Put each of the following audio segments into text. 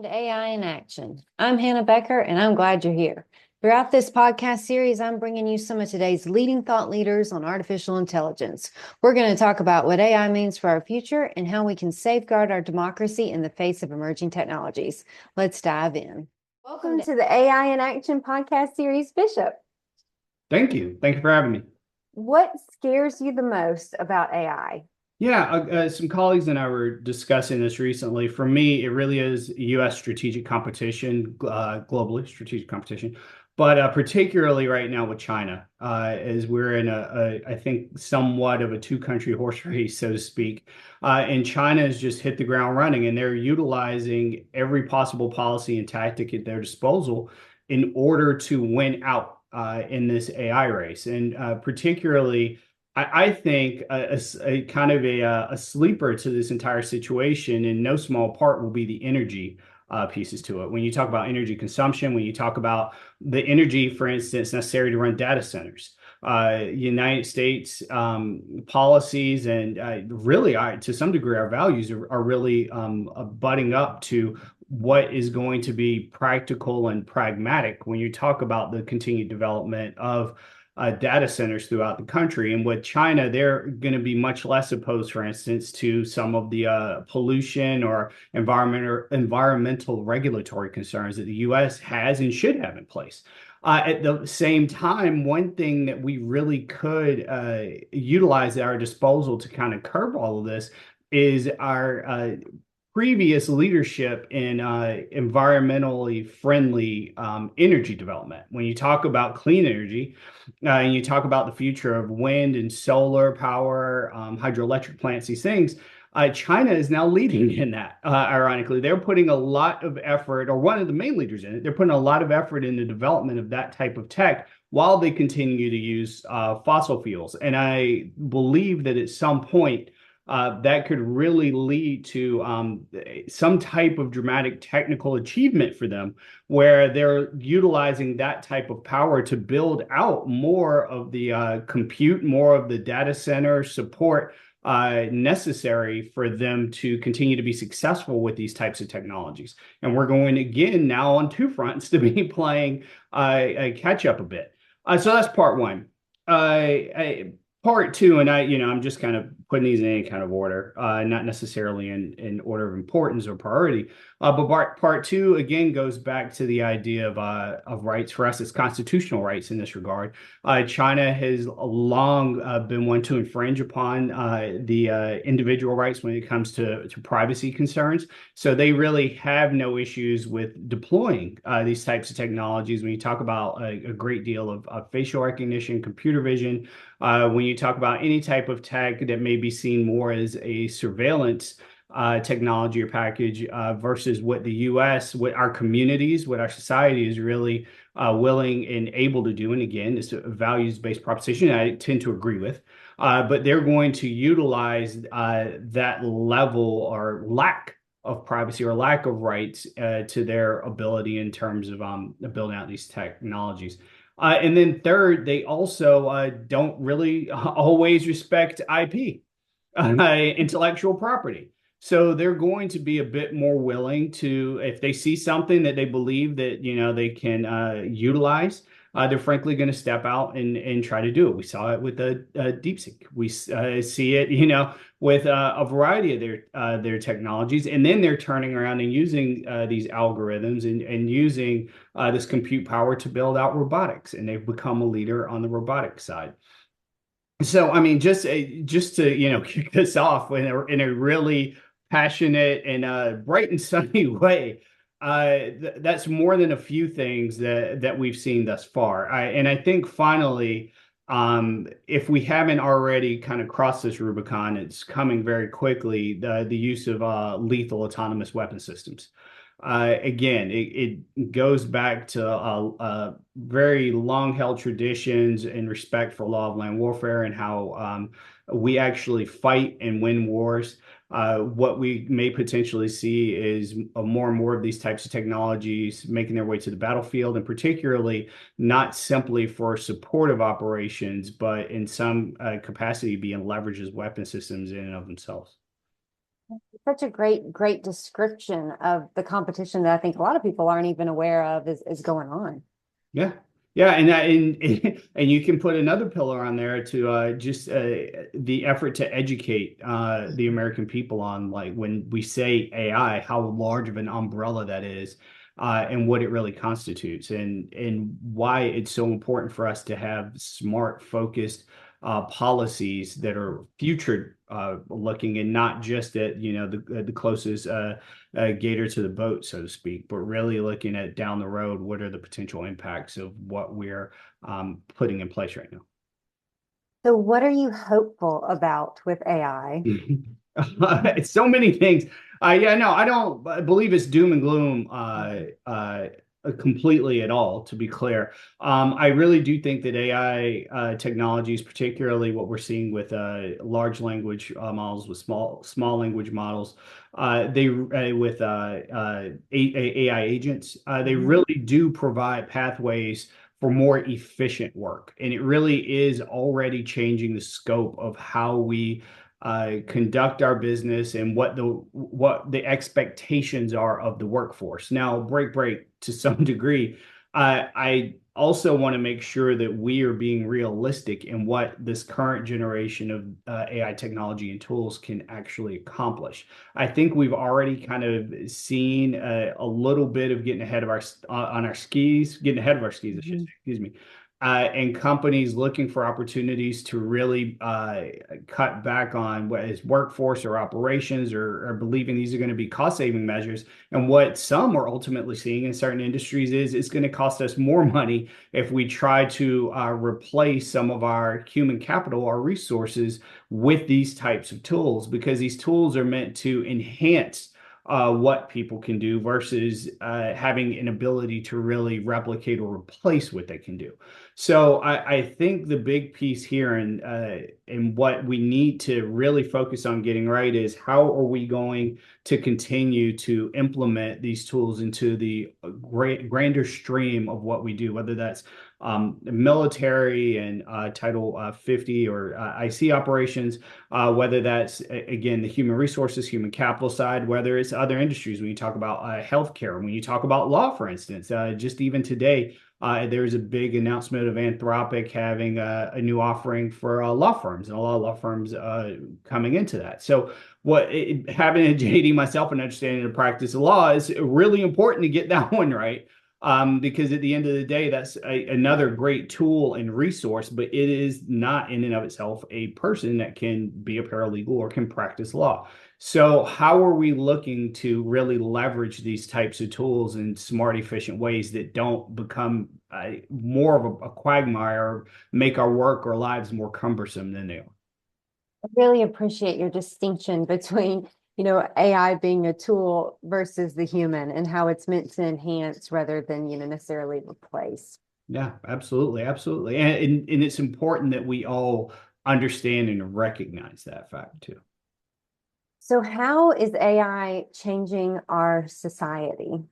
AI in Action. I'm Hannah Becker, and I'm glad you're here. Throughout this podcast series, I'm bringing you some of today's leading thought leaders on artificial intelligence. We're going to talk about what AI means for our future and how we can safeguard our democracy in the face of emerging technologies. Let's dive in. Welcome to the AI in Action podcast series, Bishop. Thank you. Thank you for having me. What scares you the most about AI? Yeah, some colleagues and I were discussing this recently. For me, it really is U.S. strategic competition, globally strategic competition, but particularly right now with China, as we're in I think, somewhat of a two-country horse race, so to speak. And China has just hit the ground running, and they're utilizing every possible policy and tactic at their disposal in order to win out in this AI race. And particularly, I think a kind of a sleeper to this entire situation, in no small part, will be the energy pieces to it. When you talk about energy consumption, when you talk about the energy, for instance, necessary to run data centers, United States policies and really, to some degree, our values are really butting up to what is going to be practical and pragmatic when you talk about the continued development of data centers throughout the country. And with China, they're going to be much less opposed, for instance, to some of the pollution or environmental regulatory concerns that the U.S. has and should have in place. At the same time, one thing that we really could utilize at our disposal to kind of curb all of this is our previous leadership in environmentally friendly energy development. When you talk about clean energy, and you talk about the future of wind and solar power, hydroelectric plants, these things, China is now leading in that. Ironically, they're putting a lot of effort, or one of the main leaders in it, they're putting a lot of effort in the development of that type of tech while they continue to use fossil fuels. And I believe that at some point, that could really lead to some type of dramatic technical achievement for them, where they're utilizing that type of power to build out more of the compute, more of the data center support necessary for them to continue to be successful with these types of technologies. And we're going again now on two fronts to be playing catch up a bit. So that's part one. Part two, and I'm just kind of putting these in any kind of order, not necessarily in order of importance or priority. But part two again goes back to the idea of rights. For us, it's constitutional rights in this regard. China has long been one to infringe upon the individual rights when it comes to privacy concerns. So they really have no issues with deploying these types of technologies. When you talk about a great deal of facial recognition, computer vision, when you talk about any type of tech that may be seen more as a surveillance technology or package versus what the U.S., what our communities, what our society is really willing and able to do. And again, it's a values-based proposition I tend to agree with. But they're going to utilize that level or lack of privacy or lack of rights to their ability in terms of building out these technologies. And then third, they also don't really always respect IP, intellectual property. So they're going to be a bit more willing to, if they see something that they believe that they can utilize, they're frankly going to step out and try to do it. We saw it with the DeepSeek. We see it, with a variety of their technologies, and then they're turning around and using these algorithms and using this compute power to build out robotics, and they've become a leader on the robotics side. So, I mean, just to kick this off in a really passionate and bright and sunny way. That's more than a few things that we've seen thus far. And I think finally, if we haven't already kind of crossed this Rubicon, it's coming very quickly. The use of lethal autonomous weapon systems. Again, it goes back to very long-held traditions and respect for law of land warfare and how we actually fight and win wars. What we may potentially see is more and more of these types of technologies making their way to the battlefield, and particularly not simply for supportive operations, but in some capacity being leveraged as weapon systems in and of themselves. Such a great description of the competition that I think a lot of people aren't even aware of is going on. Yeah. Yeah, and you can put another pillar on there to just the effort to educate the American people on, like, when we say AI, how large of an umbrella that is, and what it really constitutes, and why it's so important for us to have smart, focused policies that are future looking, and not just at, the closest gator to the boat, so to speak, but really looking at down the road, what are the potential impacts of what we're putting in place right now. So what are you hopeful about with AI? It's so many things. Yeah, no, I don't believe it's doom and gloom completely at all, to be clear. I really do think that AI technologies, particularly what we're seeing with large language models, with small language models, they with AI agents, they really do provide pathways for more efficient work, and it really is already changing the scope of how we conduct our business and what the expectations are of the workforce. Now, break to some degree. I also want to make sure that we are being realistic in what this current generation of AI technology and tools can actually accomplish. I think we've already kind of seen a little bit of getting ahead of our on our skis, getting ahead of our skis, I should say, excuse me, and companies looking for opportunities to really cut back on what is workforce or operations, or believing these are going to be cost saving measures. And what some are ultimately seeing in certain industries is it's going to cost us more money if we try to replace some of our human capital, our resources, with these types of tools, because these tools are meant to enhance what people can do versus having an ability to really replicate or replace what they can do. So I think the big piece here, and what we need to really focus on getting right, is how are we going to continue to implement these tools into the grander stream of what we do, whether that's military and Title 50 or IC operations, whether that's, again, the human resources, human capital side, whether it's other industries, when you talk about healthcare, when you talk about law, for instance. Just even today, there's a big announcement of Anthropic having a new offering for law firms, and a lot of law firms coming into that. So having a JD myself and understanding the practice of law is really important to get that one right. Because at the end of the day, that's another great tool and resource, but it is not in and of itself a person that can be a paralegal or can practice law. So how are we looking to really leverage these types of tools in smart, efficient ways that don't become more of a quagmire, make our work or lives more cumbersome than they are? I really appreciate your distinction between, AI being a tool versus the human and how it's meant to enhance rather than, necessarily replace. Yeah, absolutely, absolutely. And it's important that we all understand and recognize that fact too. So how is AI changing our society?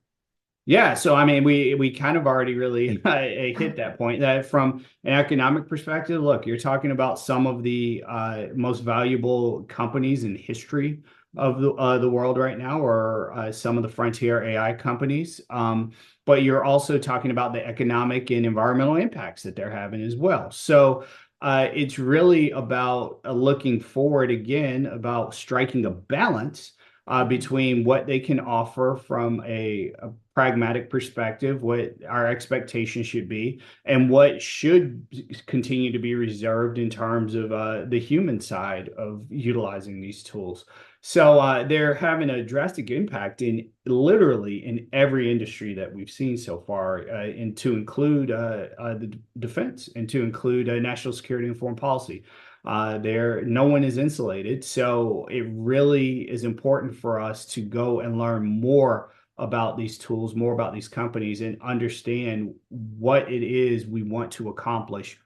Yeah, so I mean, we kind of already really hit that point, that from an economic perspective. Look, you're talking about some of the most valuable companies in history of the world right now, or some of the frontier AI companies. But you're also talking about the economic and environmental impacts that they're having as well. So it's really about looking forward again, about striking a balance between what they can offer from a pragmatic perspective, what our expectations should be, and what should continue to be reserved in terms of the human side of utilizing these tools. So they're having a drastic impact in literally in every industry that we've seen so far, and to include the defense, and to include national security and foreign policy. No one is insulated. So it really is important for us to go and learn more about these tools, more about these companies, and understand what it is we want to accomplish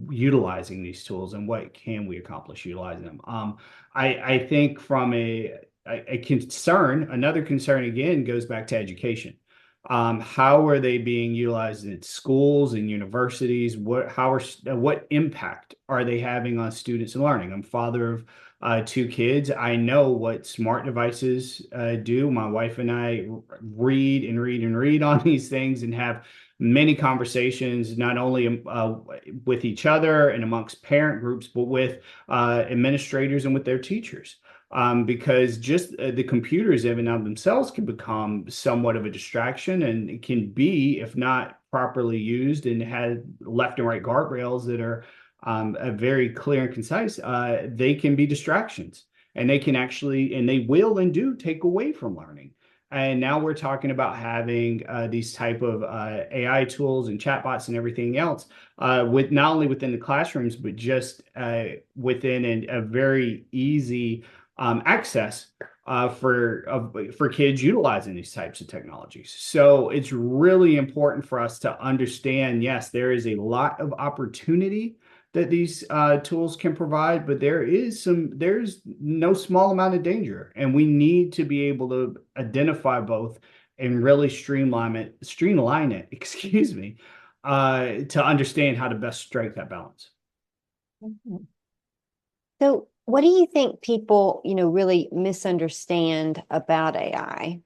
utilizing these tools, and what can we accomplish utilizing them. I think from a concern, another concern again goes back to education. How are they being utilized in schools and universities? What impact are they having on students and learning? I'm father of two kids. I know what smart devices do. My wife and I read and read and read on these things and have many conversations, not only with each other and amongst parent groups, but with administrators and with their teachers. Because just the computers even of themselves can become somewhat of a distraction, and it can be, if not properly used and had left and right guardrails that are very clear and concise, they can be distractions, and they can actually, and they will and do take away from learning. And now we're talking about having these type of AI tools and chatbots and everything else with not only within the classrooms, but just within a very easy access for kids utilizing these types of technologies. So it's really important for us to understand, yes, there is a lot of opportunity that these tools can provide, but there's no small amount of danger, and we need to be able to identify both and really streamline it, excuse me, to understand how to best strike that balance. Mhm. So, what do you think people, really misunderstand about AI?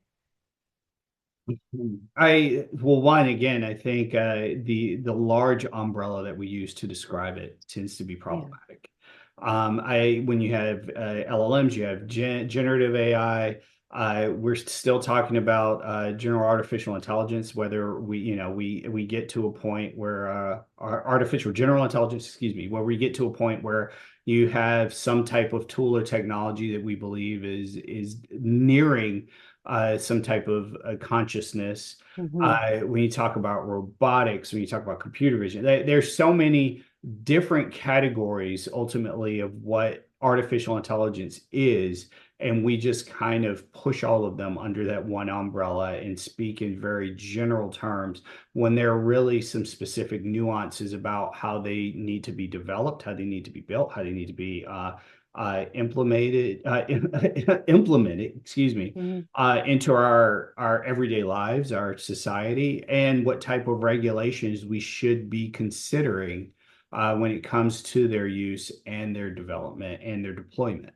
Well, one, again, I think the large umbrella that we use to describe it tends to be Yeah. problematic. When you have LLMs, you have generative AI. We're still talking about general artificial intelligence, whether we get to a point where our artificial general intelligence, excuse me, where we get to a point where you have some type of tool or technology that we believe is nearing some type of consciousness. Hmm. When you talk about robotics, when you talk about computer vision, there's so many different categories ultimately of what artificial intelligence is. And we just kind of push all of them under that one umbrella and speak in very general terms when there are really some specific nuances about how they need to be developed, how they need to be built, how they need to be implemented, excuse me, Hmm. into our everyday lives, our society, and what type of regulations we should be considering when it comes to their use and their development and their deployment.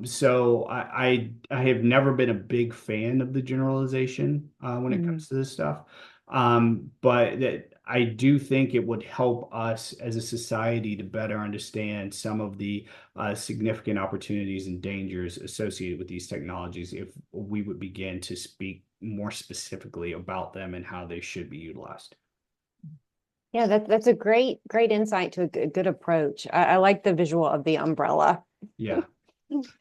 So I have never been a big fan of the generalization when it Hmm. comes to this stuff. But that I do think it would help us as a society to better understand some of the significant opportunities and dangers associated with these technologies if we would begin to speak more specifically about them and how they should be utilized. Yeah, that's a great insight to a good approach. I like the visual of the umbrella. Yeah.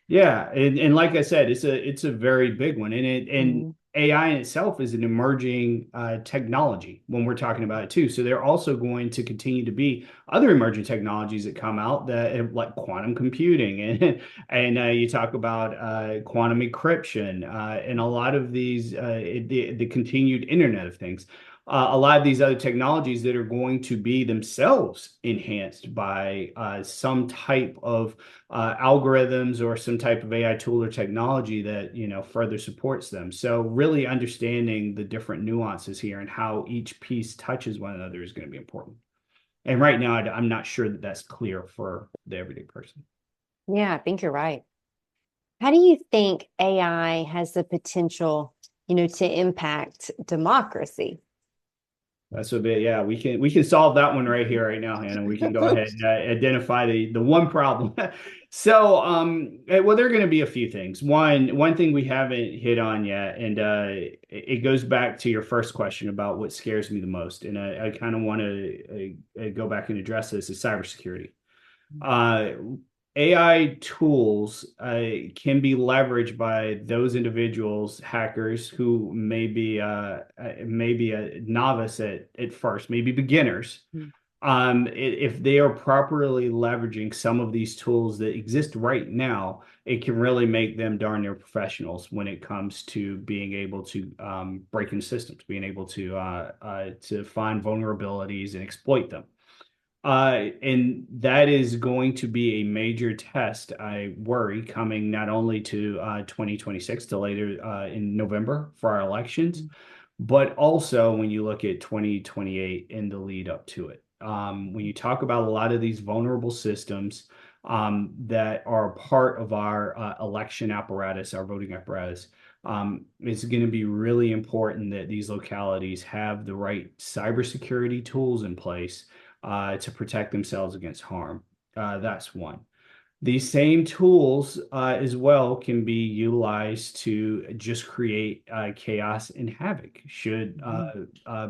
Yeah, and like I said, it's a very big one, and Mhm. AI in itself is an emerging technology when we're talking about it too. So there are also going to continue to be other emerging technologies that come out that like quantum computing and you talk about quantum encryption and a lot of these the continued Internet of Things. A lot of these other technologies that are going to be themselves enhanced by some type of algorithms or some type of AI tool or technology that further supports them. So really understanding the different nuances here and how each piece touches one another is going to be important. And right now, I'm not sure that that's clear for the everyday person. Yeah, I think you're right. How do you think AI has the potential, to impact democracy? That's a bit, yeah. We can solve that one right here, right now, Hannah. We can go ahead and identify the one problem. So, well, there are going to be a few things. One thing we haven't hit on yet, and it goes back to your first question about what scares me the most, and I kind of want to go back and address this is cybersecurity. Uh, AI tools can be leveraged by those individuals, hackers who may be a novice at first, maybe beginners. If they are properly leveraging some of these tools that exist right now, it can really make them darn near professionals when it comes to being able to break in systems, being able to find vulnerabilities and exploit them. And that is going to be a major test, I worry, coming not only to 2026 to later in November for our elections, but also when you look at 2028 and the lead up to it. When you talk about a lot of these vulnerable systems, that are part of our election apparatus, our voting apparatus. It's going to be really important that these localities have the right cybersecurity tools in place to protect themselves against harm. That's one. These same tools as well can be utilized to just create chaos and havoc should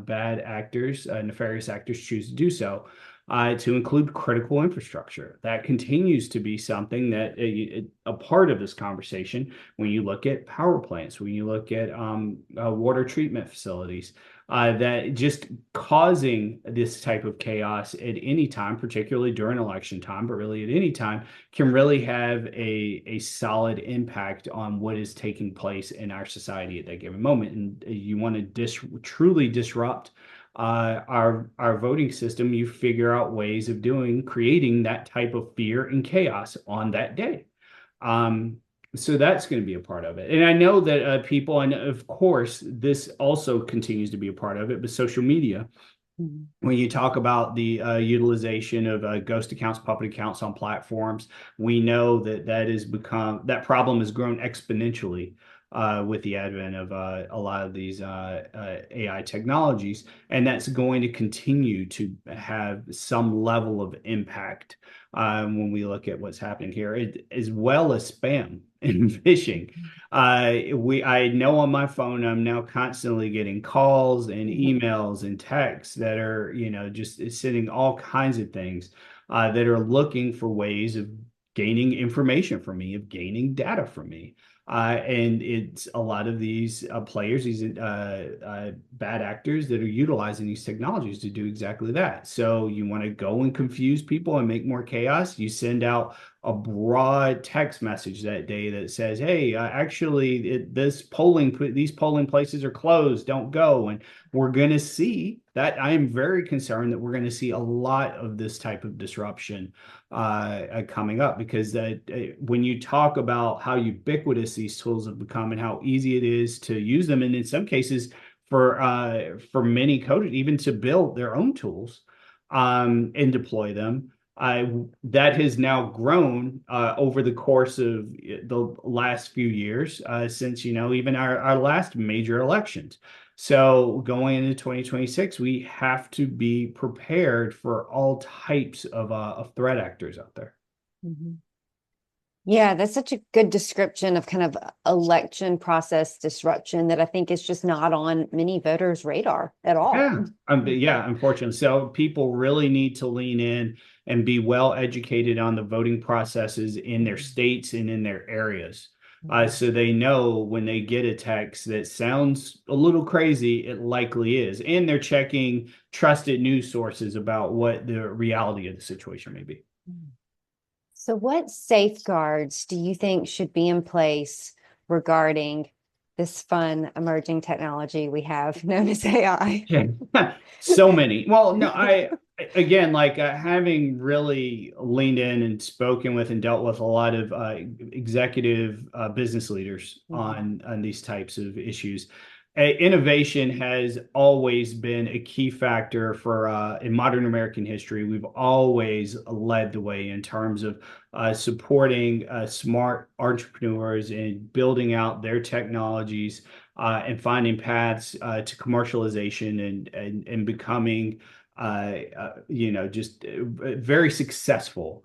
bad actors, nefarious actors choose to do so, to include critical infrastructure. That continues to be something that a part of this conversation when you look at power plants, when you look at water treatment facilities, that just causing this type of chaos at any time, particularly during election time, but really at any time, can really have a solid impact on what is taking place in our society at that given moment. And you want to truly disrupt our voting system, you figure out ways of creating that type of fear and chaos on that day. So that's going to be a part of it. And I know that people, and of course, this also continues to be a part of it, but social media, when you talk about the utilization of ghost accounts, puppet accounts on platforms, we know that that problem has grown exponentially with the advent of a lot of these AI technologies, and that's going to continue to have some level of impact when we look at what's happening here, as well as spam and phishing. I know on my phone I'm now constantly getting calls and emails and texts that are, just sending all kinds of things that are looking for ways of gaining information from me, of gaining data from me. And it's a lot of these players, these bad actors that are utilizing these technologies to do exactly that. So you want to go and confuse people and make more chaos. You send out a broad text message that day that says, "Hey, actually, these polling places are closed. Don't go." And we're going to see that. I am very concerned that we're going to see a lot of this type of disruption coming up, because when you talk about how ubiquitous these tools have become and how easy it is to use them, and in some cases for many coders even to build their own tools and deploy them. That has now grown over the course of the last few years since, even our last major elections. So going into 2026, we have to be prepared for all types of threat actors out there. Mhm. Yeah, that's such a good description of kind of election process disruption that I think is just not on many voters' radar at all. Yeah, unfortunately. So people really need to lean in and be well educated on the voting processes in their states and in their areas. So they know when they get a text that sounds a little crazy, it likely is. And they're checking trusted news sources about what the reality of the situation may be. So, what safeguards do you think should be in place regarding this fun emerging technology we have known as AI? Yeah, so many. Well, no, again, like having really leaned in and spoken with and dealt with a lot of executive business leaders on these types of issues. Innovation has always been a key factor for in modern American history. We've always led the way in terms of supporting smart entrepreneurs and building out their technologies and finding paths to commercialization and becoming, just very successful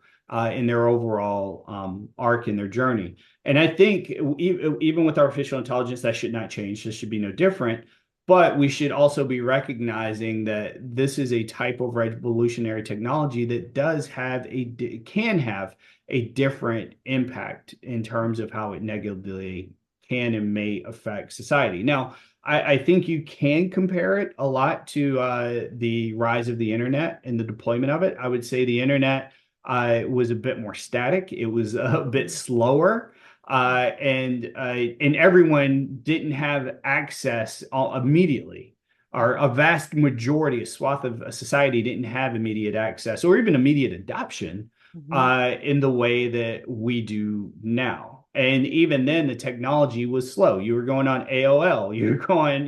in their overall arc in their journey. And I think even with artificial intelligence, that should not change. This should be no different. But we should also be recognizing that this is a type of revolutionary technology that can have a different impact in terms of how it negatively can and may affect society. Now, I think you can compare it a lot to the rise of the internet and the deployment of it. I would say the internet was a bit more static. It was a bit slower. And everyone didn't have access immediately, or a vast majority, a swath of society didn't have immediate access or even immediate adoption in the way that we do now. And even then, the technology was slow. You were going on AOL, you were going,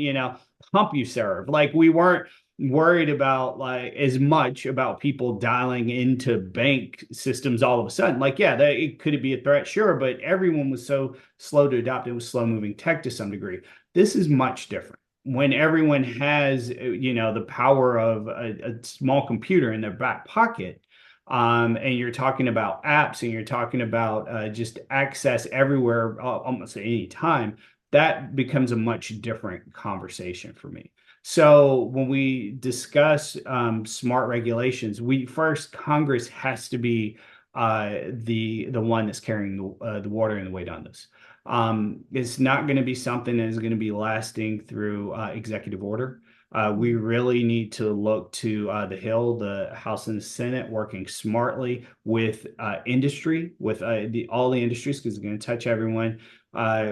CompuServe. Like we weren't worried about like as much about people dialing into bank systems all of a sudden. Like, yeah, that it could be a threat, sure, but everyone was so slow to adopt. It was slow moving tech to some degree. This is much different when everyone has, the power of a small computer in their back pocket. And you're talking about apps and you're talking about just access everywhere, almost at any time. That becomes a much different conversation for me. So when we discuss smart regulations, we first Congress has to be the one that's carrying the water and the weight on this. It's not going to be something that is going to be lasting through executive order. We really need to look to the Hill, the House and the Senate, working smartly with industry, with all the industries, because it's going to touch everyone,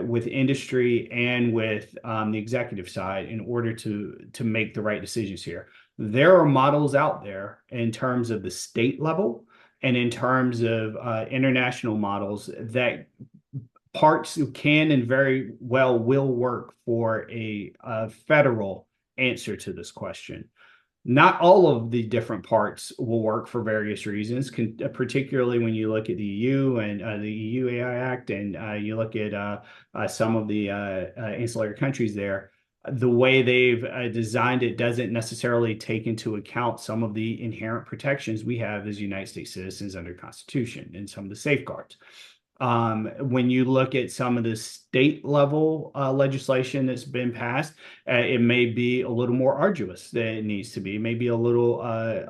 with industry and with the executive side in order to make the right decisions here. There are models out there in terms of the state level and in terms of international models that parts can and very well will work for a federal answer to this question. Not all of the different parts will work for various reasons, particularly when you look at the EU and the EU AI Act, and you look at some of the ancillary countries there. The way they've designed it doesn't necessarily take into account some of the inherent protections we have as United States citizens under the Constitution and some of the safeguards. When you look at some of the state level legislation that's been passed, it may be a little more arduous than it needs to be, maybe a little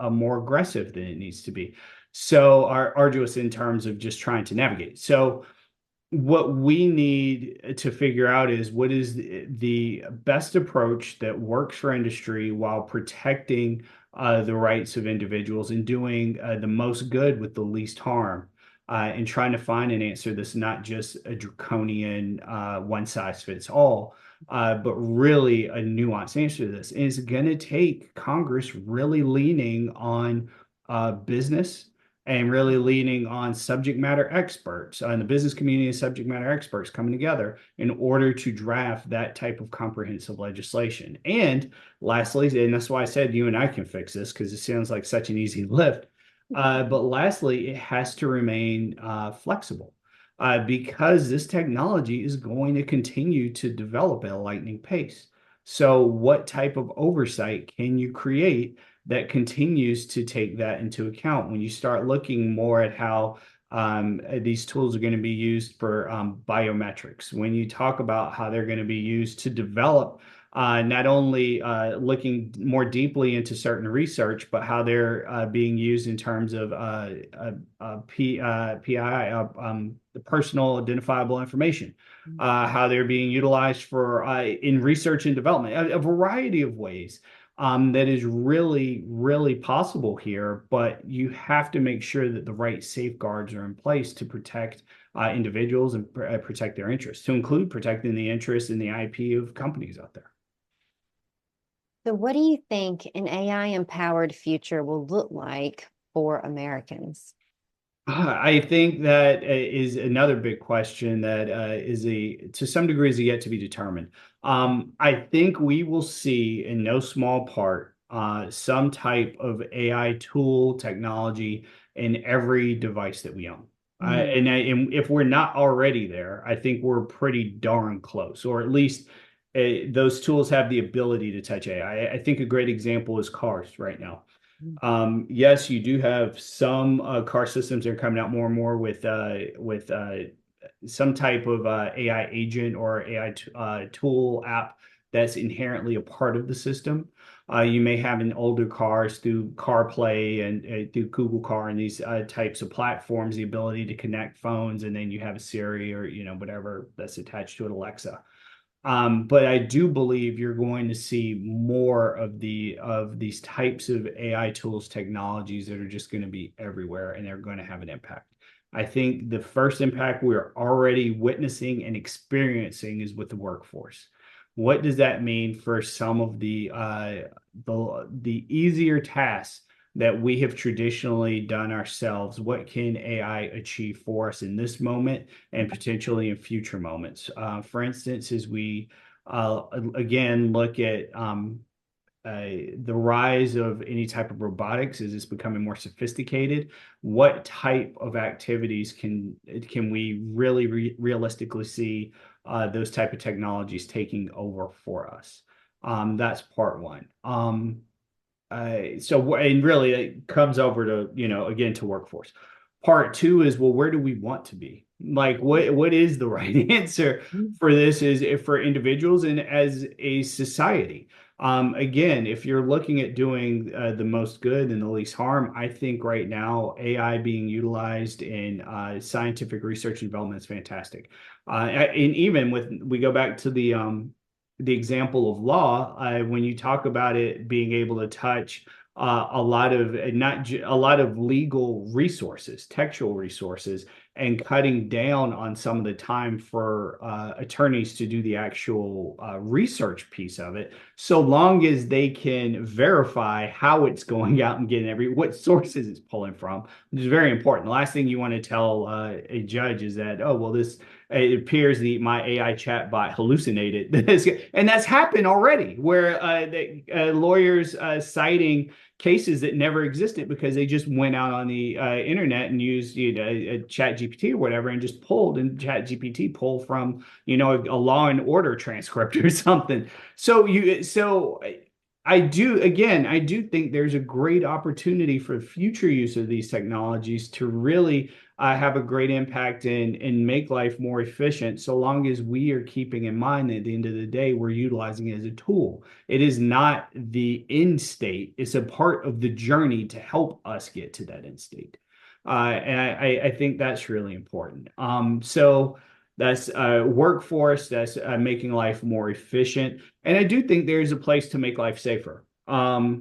more aggressive than it needs to be. So, arduous in terms of just trying to navigate. So, what we need to figure out is what is the best approach that works for industry while protecting the rights of individuals and doing the most good with the least harm, and trying to find an answer that's not just a draconian one size fits all, but really a nuanced answer to this. And it's going to take Congress really leaning on business and really leaning on subject matter experts and the business community and subject matter experts coming together in order to draft that type of comprehensive legislation. And lastly, and that's why I said you and I can fix this because it sounds like such an easy lift. But lastly, it has to remain flexible because this technology is going to continue to develop at a lightning pace. So, what type of oversight can you create that continues to take that into account when you start looking more at how these tools are going to be used for biometrics, when you talk about how they're going to be used to develop not only looking more deeply into certain research, but how they're being used in terms of PII, the personal identifiable information, how they're being utilized for in research and development, a variety of ways that is really, really possible here. But you have to make sure that the right safeguards are in place to protect individuals and protect their interests, to include protecting the interests and the IP of companies out there. So, what do you think an AI empowered future will look like for Americans? I think that is another big question that to some degree, is yet to be determined. I think we will see, in no small part, some type of AI tool technology in every device that we own. And if we're not already there, I think we're pretty darn close, or at least those tools have the ability to touch AI. I think a great example is cars right now. Yes, you do have some car systems that are coming out more and more with some type of AI agent or AI tool app that's inherently a part of the system. You may have in older cars through CarPlay and through Google Car and these types of platforms, the ability to connect phones, and then you have a Siri or whatever that's attached to an Alexa. But I do believe you're going to see more of these types of AI tools, technologies that are just going to be everywhere and they're going to have an impact. I think the first impact we're already witnessing and experiencing is with the workforce. What does that mean for some of the easier tasks that we have traditionally done ourselves? What can AI achieve for us in this moment and potentially in future moments? For instance, as we again look at the rise of any type of robotics is it's becoming more sophisticated. What type of activities can we really realistically see those type of technologies taking over for us? That's part one. And really it comes over to, again, to workforce. Part two is, well, where do we want to be? Like, what is the right answer for this is for individuals and as a society? Again, if you're looking at doing the most good and the least harm, I think right now AI being utilized in scientific research and development is fantastic. And even we go back to the example of law, when you talk about it being able to touch a lot of a lot of legal resources, textual resources, and cutting down on some of the time for attorneys to do the actual research piece of it, so long as they can verify how it's going out and getting what sources it's pulling from, which is very important. The last thing you want to tell a judge is that, oh, well, it appears my AI chatbot hallucinated this, and that's happened already, where lawyers citing cases that never existed because they just went out on the internet and used a chat GPT or whatever and just pulled, and chat GPT pull from a Law and Order transcript or something. So I do think there's a great opportunity for future use of these technologies to really have a great impact and make life more efficient, so long as we are keeping in mind that at the end of the day, we're utilizing it as a tool. It is not the end state. It's a part of the journey to help us get to that end state. And I think that's really important. So that's workforce, that's making life more efficient. And I do think there's a place to make life safer. But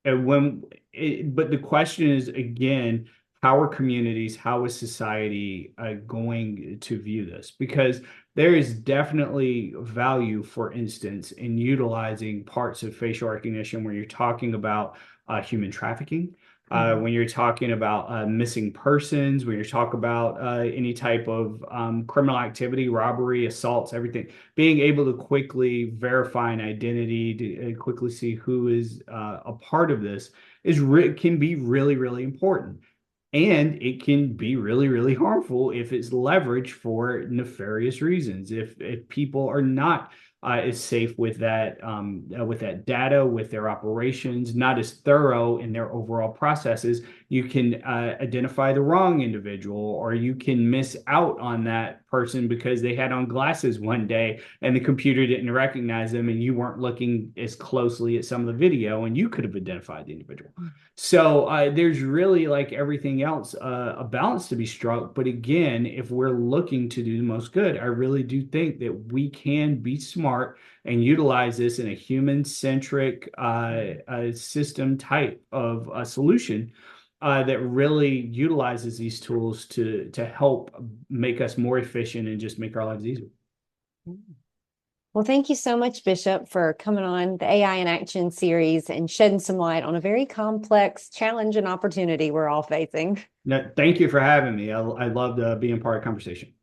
the question is, again, how are communities, how is society going to view this? Because there is definitely value, for instance, in utilizing parts of facial recognition where you're talking about human trafficking, when you're talking about missing persons, when you're talking about any type of criminal activity, robbery, assaults, everything, being able to quickly verify an identity, to quickly see who is a part of this can be really, really important. And it can be really, really harmful if it's leveraged for nefarious reasons. If people are not as safe with that data, with their operations, not as thorough in their overall processes, you can identify the wrong individual, or you can miss out on that person because they had on glasses one day and the computer didn't recognize them, and you weren't looking as closely at some of the video, and you could have identified the individual. So there's really, like everything else, a balance to be struck. But again, if we're looking to do the most good, I really do think that we can be smart and utilize this in a human-centric system type of solution that really utilizes these tools to help make us more efficient and just make our lives easier. Well, thank you so much, Bishop, for coming on the AI in Action series and shedding some light on a very complex challenge and opportunity we're all facing. No, thank you for having me. I loved being part of the conversation.